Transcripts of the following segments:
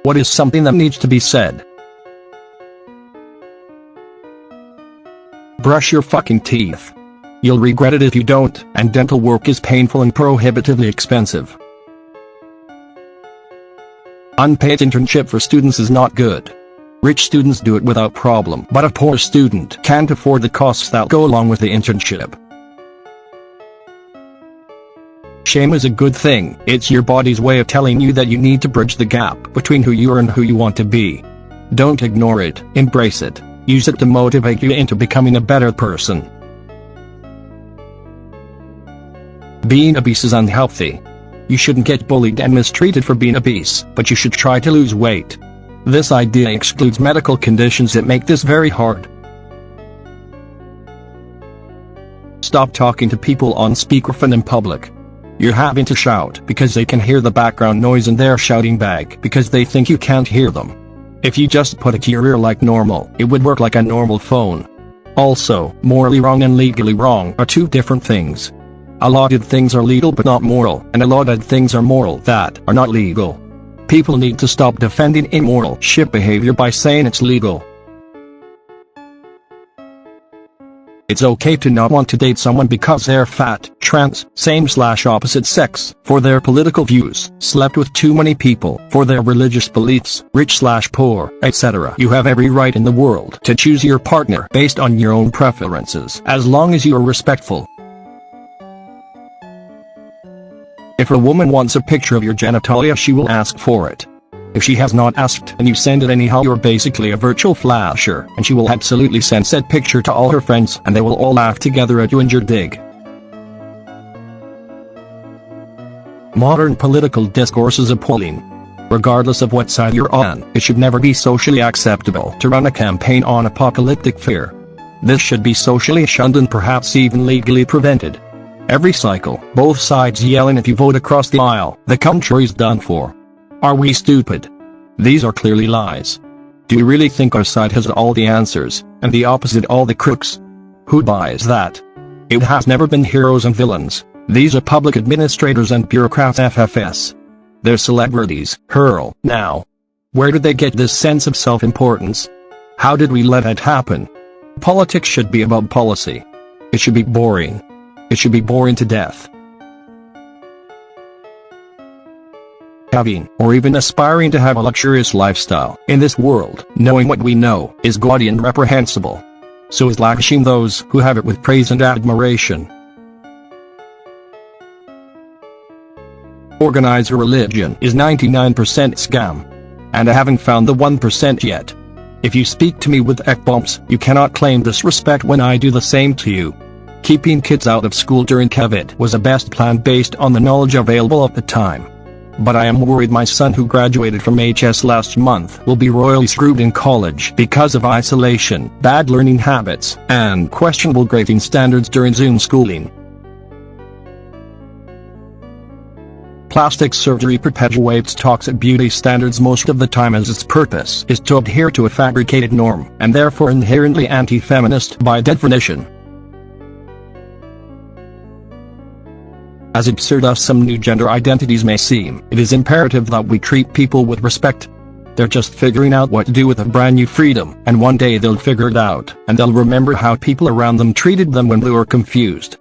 What is something that needs to be said? Brush your fucking teeth. You'll regret it if you don't, and dental work is painful and prohibitively expensive. Unpaid internship for students is not good. Rich students do it without problem, but a poor student can't afford the costs that go along with the internship. Shame is a good thing. It's your body's way of telling you that you need to bridge the gap between who you are and who you want to be. Don't ignore it, embrace it. Use it to motivate you into becoming a better person. Being obese is unhealthy. You shouldn't get bullied and mistreated for being obese, but you should try to lose weight. This idea excludes medical conditions that make this very hard. Stop talking to people on speakerphone in public. You're having to shout because they can hear the background noise and they're shouting back because they think you can't hear them. If you just put it to your ear like normal, it would work like a normal phone. Also, morally wrong and legally wrong are two different things. A lot of things are legal but not moral, and a lot of things are moral that are not legal. People need to stop defending immoral shit behavior by saying it's legal. It's okay to not want to date someone because they're fat, trans, same/opposite sex, for their political views, slept with too many people, for their religious beliefs, rich/poor, etc. You have every right in the world to choose your partner based on your own preferences, as long as you are respectful. If a woman wants a picture of your genitalia, she will ask for it. If she has not asked and you send it anyhow, you're basically a virtual flasher, and she will absolutely send said picture to all her friends and they will all laugh together at you and your dig. Modern political discourse is appalling. Regardless of what side you're on, it should never be socially acceptable to run a campaign on apocalyptic fear. This should be socially shunned and perhaps even legally prevented. Every cycle, both sides yelling if you vote across the aisle, the country's done for. Are we stupid? These are clearly lies. Do you really think our side has all the answers, and the opposite all the crooks? Who buys that? It has never been heroes and villains. These are public administrators and bureaucrats FFS. They're celebrities, hurl, now. Where did they get this sense of self-importance? How did we let it happen? Politics should be about policy. It should be boring. It should be boring to death. Having, or even aspiring to have a luxurious lifestyle in this world, knowing what we know, is gaudy and reprehensible. So is lavishing those who have it with praise and admiration. Organized religion is 99% scam. And I haven't found the 1% yet. If you speak to me with ekbombs, you cannot claim disrespect when I do the same to you. Keeping kids out of school during COVID was a best plan based on the knowledge available at the time. But I am worried my son, who graduated from HS last month, will be royally screwed in college because of isolation, bad learning habits, and questionable grading standards during Zoom schooling. Plastic surgery perpetuates toxic beauty standards most of the time, as its purpose is to adhere to a fabricated norm, and therefore inherently anti-feminist by definition. As absurd as some new gender identities may seem, it is imperative that we treat people with respect. They're just figuring out what to do with a brand new freedom, and one day they'll figure it out, and they'll remember how people around them treated them when they were confused.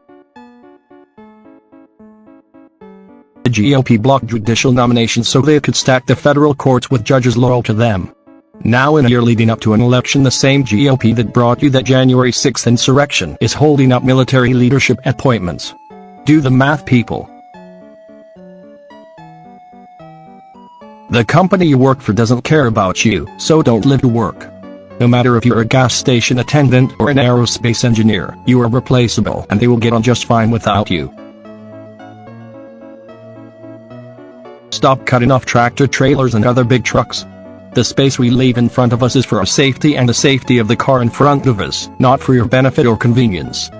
The GOP blocked judicial nominations so they could stack the federal courts with judges loyal to them. Now, in a year leading up to an election, the same GOP that brought you that January 6th insurrection is holding up military leadership appointments. Do the math, people. The company you work for doesn't care about you, so don't live to work. No matter if you're a gas station attendant or an aerospace engineer, you are replaceable and they will get on just fine without you. Stop cutting off tractor trailers and other big trucks. The space we leave in front of us is for our safety and the safety of the car in front of us, not for your benefit or convenience.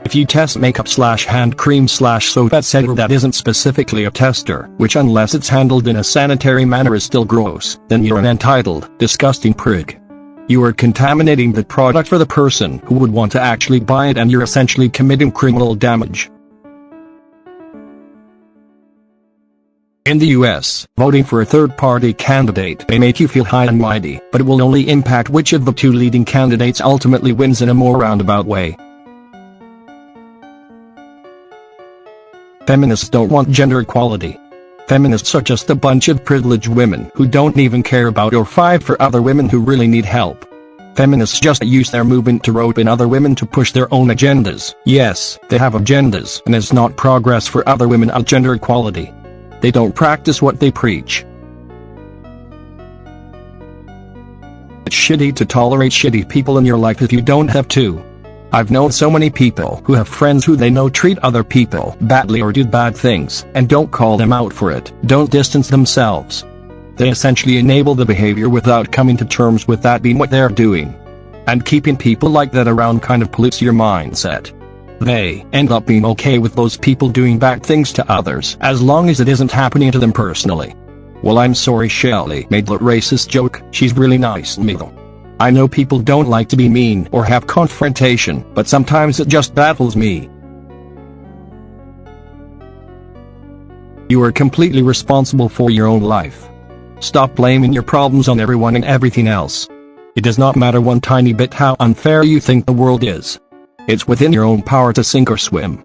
If you test makeup/hand cream/soap etc. that isn't specifically a tester, which unless it's handled in a sanitary manner is still gross, then you're an entitled, disgusting prig. You are contaminating the product for the person who would want to actually buy it, and you're essentially committing criminal damage. In the US, voting for a third-party candidate may make you feel high and mighty, but it will only impact which of the two leading candidates ultimately wins in a more roundabout way. Feminists don't want gender equality. Feminists are just a bunch of privileged women who don't even care about or fight for other women who really need help. Feminists just use their movement to rope in other women to push their own agendas. Yes, they have agendas, and it's not progress for other women at gender equality. They don't practice what they preach. It's shitty to tolerate shitty people in your life if you don't have to. I've known so many people who have friends who they know treat other people badly or do bad things, and don't call them out for it, don't distance themselves. They essentially enable the behavior without coming to terms with that being what they're doing. And keeping people like that around kind of pollutes your mindset. They end up being okay with those people doing bad things to others as long as it isn't happening to them personally. Well, I'm sorry Shelley made that racist joke, she's really nice to me though. I know people don't like to be mean or have confrontation, but sometimes it just baffles me. You are completely responsible for your own life. Stop blaming your problems on everyone and everything else. It does not matter one tiny bit how unfair you think the world is. It's within your own power to sink or swim.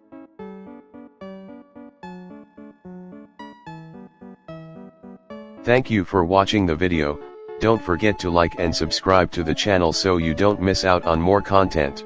Thank you for watching the video. Don't forget to like and subscribe to the channel so you don't miss out on more content.